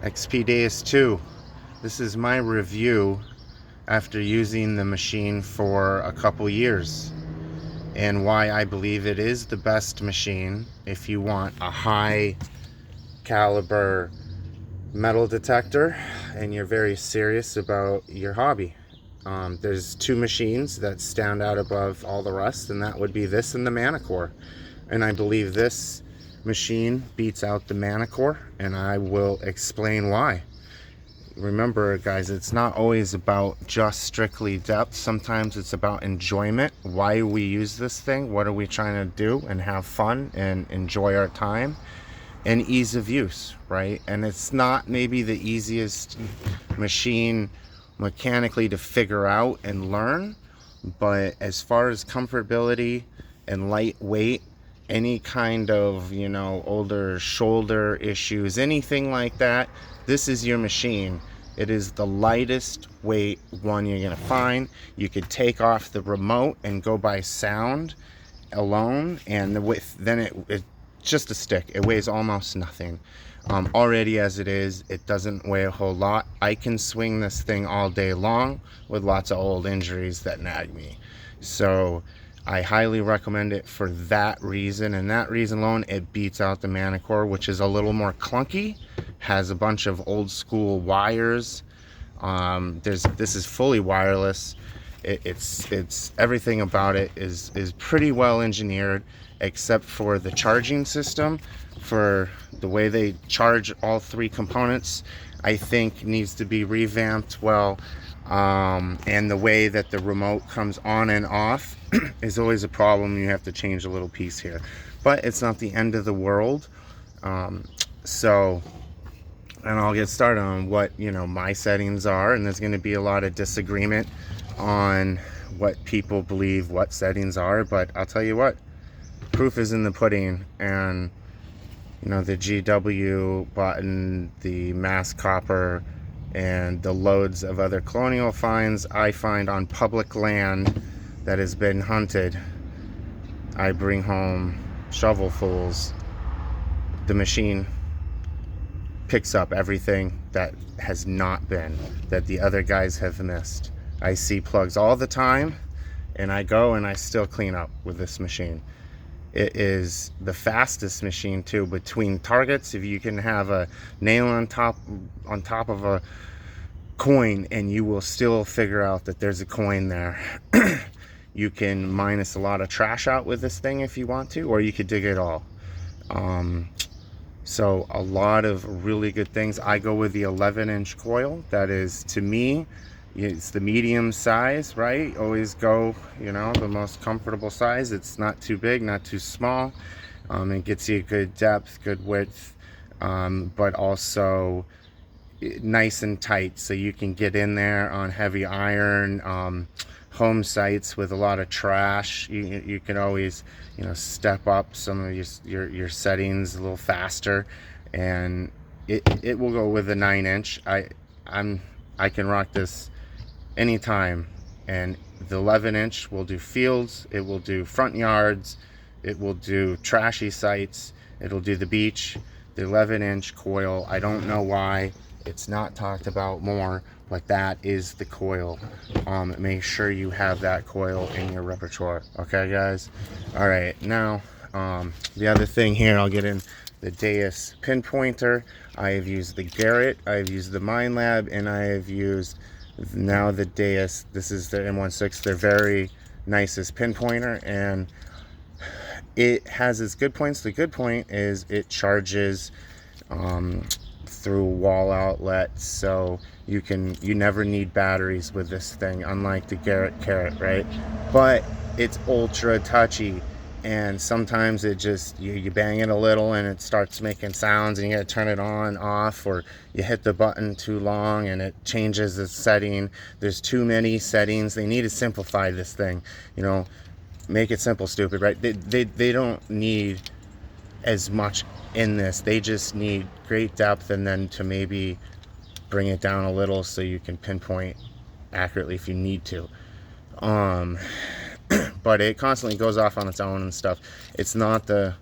XP Deus II. This is my review after using the machine for a couple years, and why I believe it is the best machine if you want a high caliber metal detector and you're very serious about your hobby. There's two machines that stand out above all the rest, and that would be this and the Manicore. And I believe this machine beats out the Manicore, and I will explain why. Remember, guys, it's not always about just strictly depth. Sometimes it's about enjoyment. Why we use this thing, what are we trying to do, and have fun and enjoy our time, and ease of use, right? And it's not maybe the easiest machine mechanically to figure out and learn, but as far as comfortability and lightweight, any kind of, older shoulder issues, anything like that, this is your machine. It is the lightest weight one you're gonna find. You could take off the remote and go by sound alone, and the width, then it's just a stick. It weighs almost nothing. Already as it is, it doesn't weigh a whole lot. I can swing this thing all day long with lots of old injuries that nag me. So I highly recommend it for that reason, and that reason alone. It beats out the Manicore, which is a little more clunky, has a bunch of old school wires. This is fully wireless. It's everything about it is pretty well engineered, except for the charging system. For the way they charge all three components, I think needs to be revamped well. And the way that the remote comes on and off is always a problem. You have to change a little piece here, but it's not the end of the world. And I'll get started on what my settings are, and there's going to be a lot of disagreement on what people believe what settings are, but I'll tell you what, proof is in the pudding. And the GW button, the mass copper, and the loads of other colonial finds I find on public land that has been hunted, I bring home shovelfuls. The machine picks up everything that has not been, that the other guys have missed. I see plugs all the time, and I go and I still clean up with this machine. It is the fastest machine too. Between targets, if you can have a nail on top of a coin, and you will still figure out that there's a coin there. You can minus a lot of trash out with this thing if you want to, or you could dig it all. So a lot of really good things. I go with the 11-inch coil. That is, to me, it's the medium size, right? Always go, the most comfortable size. It's not too big, not too small. It gets you good depth, good width, but also nice and tight, so you can get in there on heavy iron home sites with a lot of trash. You can always step up some of your settings a little faster, and it will go with a 9-inch. I can rock this anytime, and the 11-inch will do fields, it will do front yards, it will do trashy sites, it'll do the beach. The 11-inch coil, I don't know why it's not talked about more, but that is the coil. Make sure you have that coil in your repertoire, okay guys? All right, now the other thing here, I'll get in the Deus pinpointer. I have used the Garrett, I have used the Minelab, and I have used now the Deus. This is the M16, their very nicest pinpointer, and it has its good points. The good point is it charges through wall outlets, so you never need batteries with this thing, unlike the Garrett Carrot, right? But it's ultra touchy, and sometimes it just you bang it a little and it starts making sounds, and you gotta turn it on, off, or you hit the button too long and it changes the setting. There's too many settings. They need to simplify this thing, make it simple, stupid, right? They don't need as much in this. They just need great depth, and then to maybe bring it down a little so you can pinpoint accurately if you need to. But it constantly goes off on its own and stuff. It's not the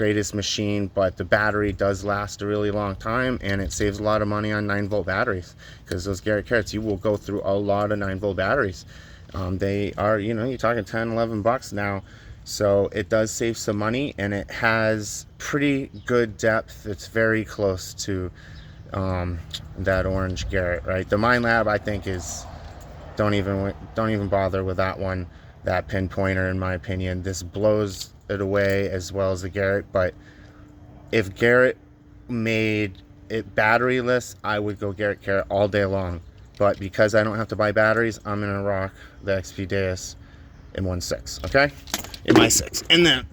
greatest machine, but the battery does last a really long time, and it saves a lot of money on 9-volt batteries, because those Garrett carrots, you will go through a lot of 9-volt batteries. They are, you know, you're talking 10, 11 bucks now. So it does save some money, and it has pretty good depth. It's very close to that orange Garrett, right? The Minelab, I think, is, don't even bother with that one, that pinpointer, in my opinion. This blows it away as well as the Garrett. But if Garrett made it batteryless, I would go Garrett carrot all day long. But because I don't have to buy batteries, I'm gonna rock the XP Deus in 1.6, okay? In my 6. And then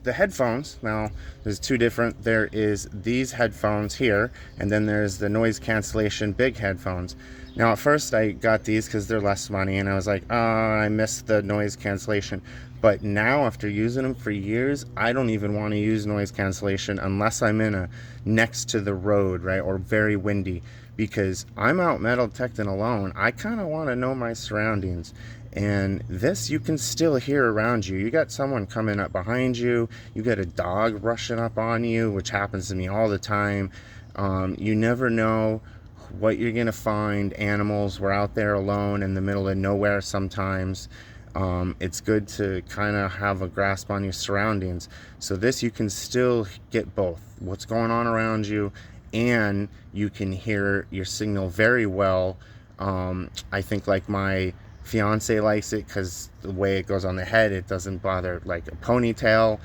the headphones, now there's two different, there is these headphones here, and then there's the noise cancellation big headphones. Now at first I got these because they're less money, and I was like, oh, I missed the noise cancellation. But now, after using them for years, I don't even want to use noise cancellation unless I'm in a next to the road, right, or very windy, because I'm out metal detecting alone. I kind of want to know my surroundings. And this, you can still hear around you. You got someone coming up behind you. You got a dog rushing up on you, which happens to me all the time. You never know what you're gonna find. Animals, we're out there alone in the middle of nowhere sometimes. It's good to kind of have a grasp on your surroundings. So this, you can still get both what's going on around you, and you can hear your signal very well. I think, like, my fiance likes it because the way it goes on the head, it doesn't bother like a ponytail.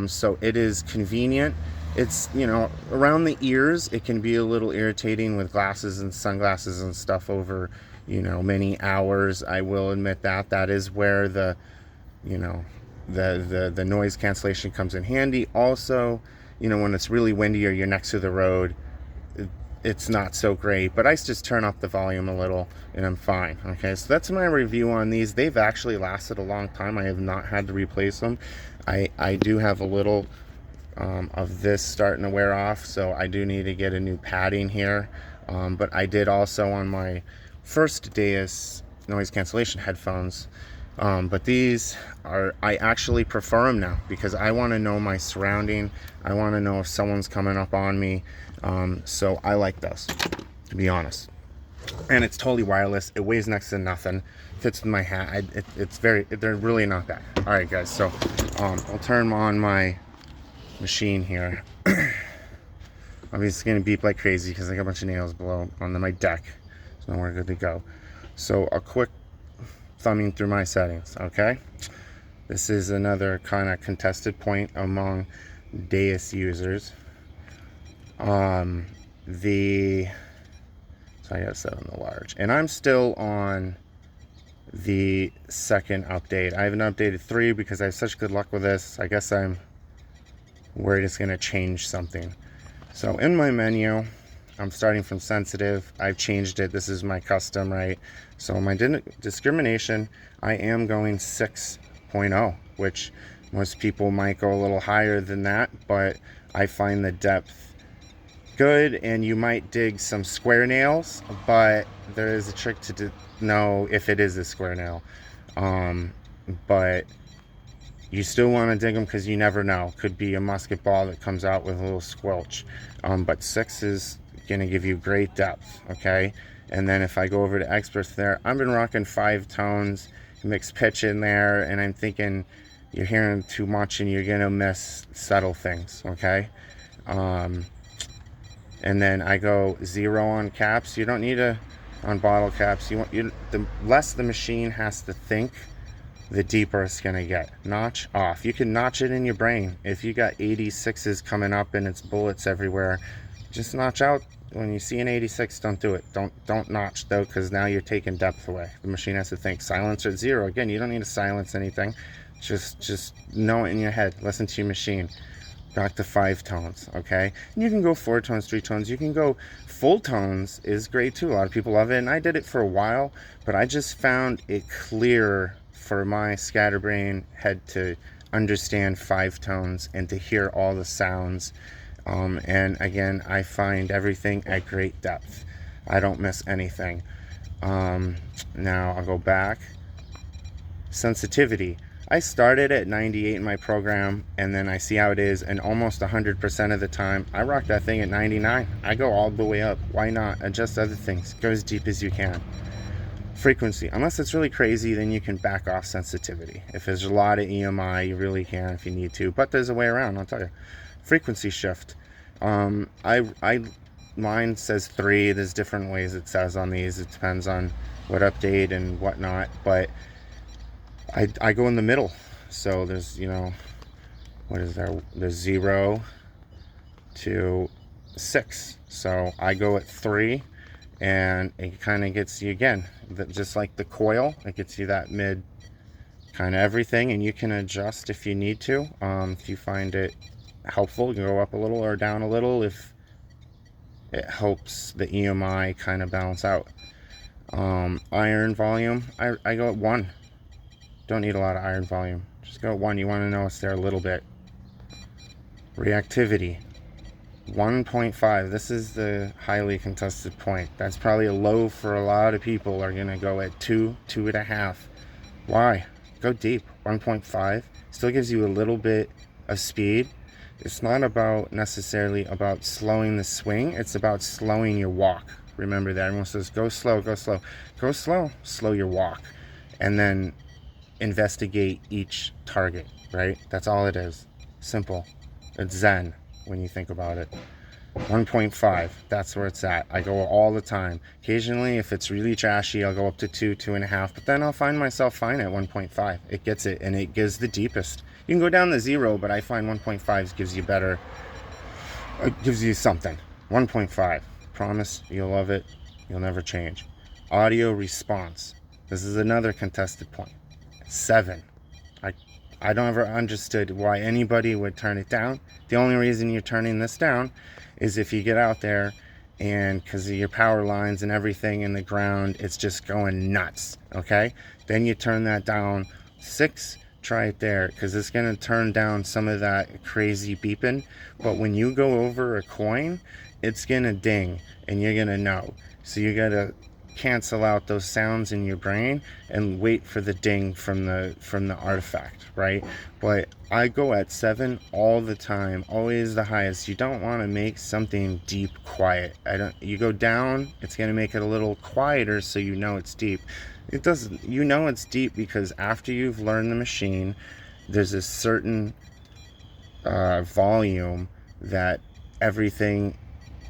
So it is convenient. It's, you know, around the ears, it can be a little irritating with glasses and sunglasses and stuff over, you know, many hours. I will admit that that is where the, you know, the noise cancellation comes in handy. Also, you know, when it's really windy or you're next to the road, it's not so great. But I just turn up the volume a little and I'm fine. Okay, so that's my review on these. They've actually lasted a long time. I have not had to replace them. I do have a little of this starting to wear off, so I do need to get a new padding here. But I did also on my first Deus noise cancellation headphones. But these are, I actually prefer them now because I want to know my surrounding. I want to know if someone's coming up on me. So I like those, to be honest. And it's totally wireless. It weighs next to nothing. Fits with my hat. They're really not bad. All right, guys. So I'll turn on my machine here. Obviously, it's gonna beep like crazy because I got a bunch of nails below on my deck. So we're good to go. So a quick thumbing through my settings. Okay. This is another kind of contested point among Deus users. So I got set on the large, and I'm still on the second update. I haven't updated 3 because I have such good luck with this. I guess I'm worried it's going to change something. So in my menu, I'm starting from sensitive. I've changed it. This is my custom, right? So my discrimination, I am going 6.0, which most people might go a little higher than that, but I find the depth good, and you might dig some square nails, but there is a trick to know if it is a square nail. But you still want to dig them because you never know. Could be a musket ball that comes out with a little squelch. But 6 is going to give you great depth, okay? And then if I go over to experts there, I've been rocking 5 tones, mixed pitch in there, and I'm thinking you're hearing too much and you're going to miss subtle things, okay? And then I go 0 on caps. You don't need on bottle caps. The less the machine has to think, the deeper it's gonna get. Notch off. You can notch it in your brain. If you got 86s coming up and it's bullets everywhere, just notch out. When you see an 86, don't do it. Don't notch though, because now you're taking depth away. The machine has to think. Silencer at 0. Again, you don't need to silence anything. Just know it in your head. Listen to your machine. Back to 5 tones, okay? And you can go 4 tones, 3 tones. You can go full tones is great too. A lot of people love it, and I did it for a while, but I just found it clearer for my scatterbrain head to understand 5 tones and to hear all the sounds. And again, I find everything at great depth. I don't miss anything. Now I'll go back. Sensitivity. I started at 98 in my program, and then I see how it is, and almost 100% of the time I rock that thing at 99. I go all the way up. Why not adjust other things? Go as deep as you can. Frequency, unless it's really crazy, then you can back off sensitivity. If there's a lot of EMI, you really can if you need to, but there's a way around, I'll tell you. Frequency shift, mine says 3. There's different ways it says on these. It depends on what update and whatnot, but I go in the middle. So there's, you know, what is there? There's 0 to 6. So I go at 3, and it kind of gets you, again, just like the coil, it gets you that mid kind of everything, and you can adjust if you need to. If you find it helpful, you can go up a little or down a little if it helps the EMI kind of balance out. Iron volume, I go at 1. Don't need a lot of iron volume. Just go at 1. You want to know it's there a little bit. Reactivity, 1.5. This is the highly contested point. That's probably a low for a lot of people. Are going to go at 2, 2.5. Why? Go deep. 1.5 still gives you a little bit of speed. It's not about necessarily about slowing the swing. It's about slowing your walk. Remember that. Everyone says go slow, go slow. Go slow, slow your walk. And then investigate each target, right? That's all it is. Simple. It's zen when you think about it. 1.5, that's where it's at. I go all the time. Occasionally, if it's really trashy, I'll go up to 2, 2.5, but then I'll find myself fine at 1.5. It gets it, and it gives the deepest. You can go down to 0, but I find 1.5 gives you better. It gives you something. 1.5. Promise, you'll love it. You'll never change. Audio response. This is another contested point. 7. I don't ever understood why anybody would turn it down. The only reason you're turning this down is if you get out there and because of your power lines and everything in the ground, it's just going nuts, okay? Then you turn that down. 6, try it there, because it's going to turn down some of that crazy beeping. But when you go over a coin, it's going to ding, and you're going to know. So you got to cancel out those sounds in your brain and wait for the ding from the artifact, right? But I go at 7 all the time, always the highest. You don't want to make something deep quiet. You go down, it's going to make it a little quieter so you know it's deep. It doesn't, you know it's deep because after you've learned the machine, there's a certain volume that everything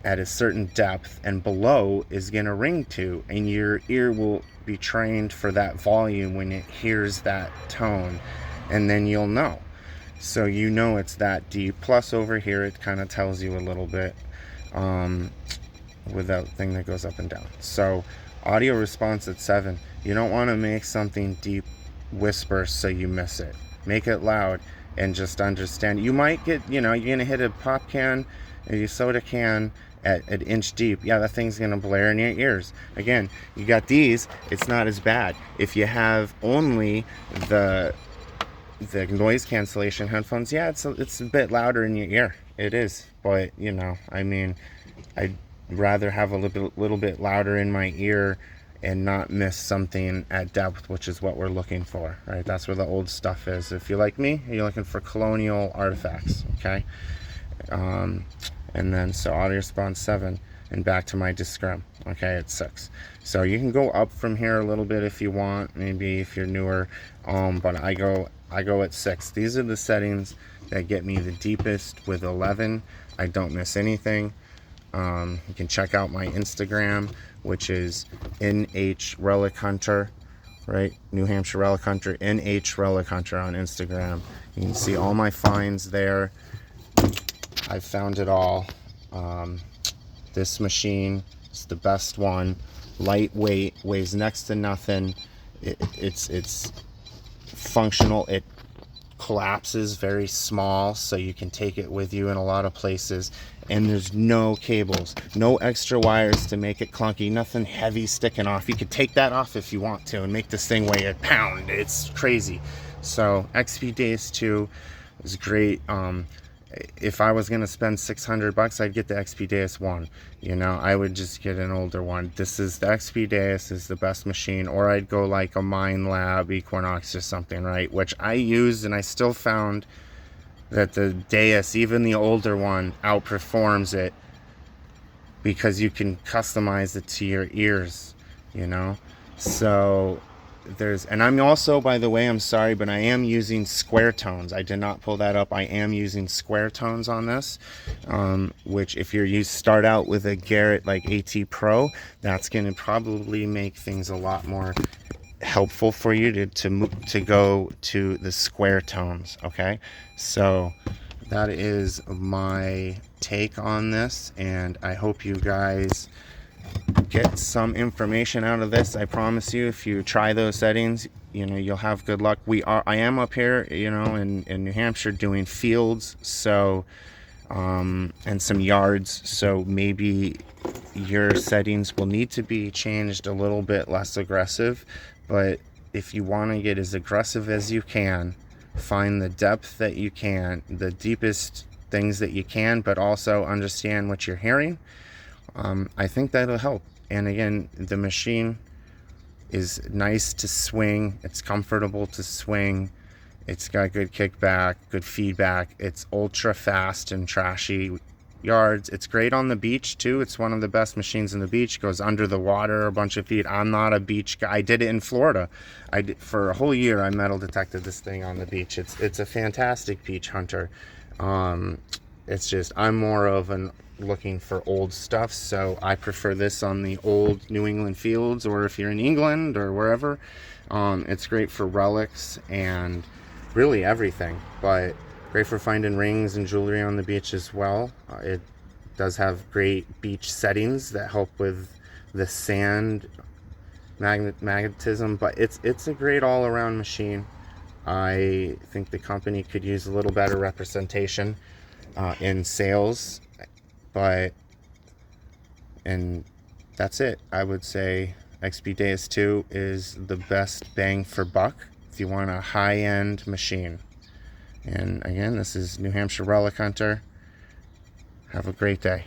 at a certain depth and below is going to ring to, and your ear will be trained for that volume when it hears that tone, and then you'll know. So you know it's that deep. Plus over here it kind of tells you a little bit with that thing that goes up and down. So audio response at 7. You don't want to make something deep whisper so you miss it. Make it loud and just understand. You might get, you're going to hit a pop can, a soda can at an inch deep. Yeah, that thing's going to blare in your ears. Again, you got these, it's not as bad. If you have only the noise cancellation headphones, yeah, it's a bit louder in your ear. It is. But, I'd rather have a little bit louder in my ear and not miss something at depth, which is what we're looking for, right? That's where the old stuff is. If you're like me, you're looking for colonial artifacts, okay? And then so audio response 7, and back to my discrim, okay, at 6. So you can go up from here a little bit if you want, maybe if you're newer, but I go at 6. These are the settings that get me the deepest. With 11, I don't miss anything. You can check out my Instagram, which is NH Relic Hunter, right? New Hampshire Relic Hunter, NH Relic Hunter on Instagram. You can see all my finds there. I found it all. This machine is the best one. Lightweight, weighs next to nothing. It's functional. It collapses very small, so you can take it with you in a lot of places. And there's no cables, no extra wires to make it clunky, nothing heavy sticking off. You could take that off if you want to and make this thing weigh a pound. It's crazy. So XP Deus II is great. if I was gonna spend $600, I'd get the XP Deus 1. You know, I would just get an older one. This is the XP Deus is the best machine, or I'd go like a Minelab Equinox or something, right? Which I used, and I still found that the Deus, even the older one, outperforms it because you can customize it to your ears, you know. So there's, and I'm also, by the way, I'm sorry, but I am using square tones. I did not pull that up. I am using square tones on this, which if you start out with a Garrett like AT Pro, that's going to probably make things a lot more helpful for you to go to the square tones. Okay, so that is my take on this, and I hope you guys get some information out of this. I promise you, if you try those settings, you know, you'll have good luck. I am up here, you know, in New Hampshire doing fields, so and some yards, so maybe your settings will need to be changed a little bit less aggressive. But if you want to get as aggressive as you can, find the depth that you can, the deepest things that you can, but also understand what you're hearing. I think that'll help. And again, the machine is nice to swing. It's comfortable to swing. It's got good kickback, good feedback. It's ultra fast and trashy yards. It's great on the beach too. It's one of the best machines in the beach. Goes under the water a bunch of feet. I'm not a beach guy. I did it in Florida. For a whole year I metal detected this thing on the beach. It's a fantastic beach hunter. It's just, I'm more of an looking for old stuff, so I prefer this on the old New England fields, or if you're in England or wherever. It's great for relics and really everything, but great for finding rings and jewelry on the beach as well. It does have great beach settings that help with the sand magnetism, but it's a great all-around machine. I think the company could use a little better representation in sales, and that's it. I would say XP Deus II is the best bang for buck if you want a high-end machine. And again, this is New Hampshire Relic Hunter. Have a great day.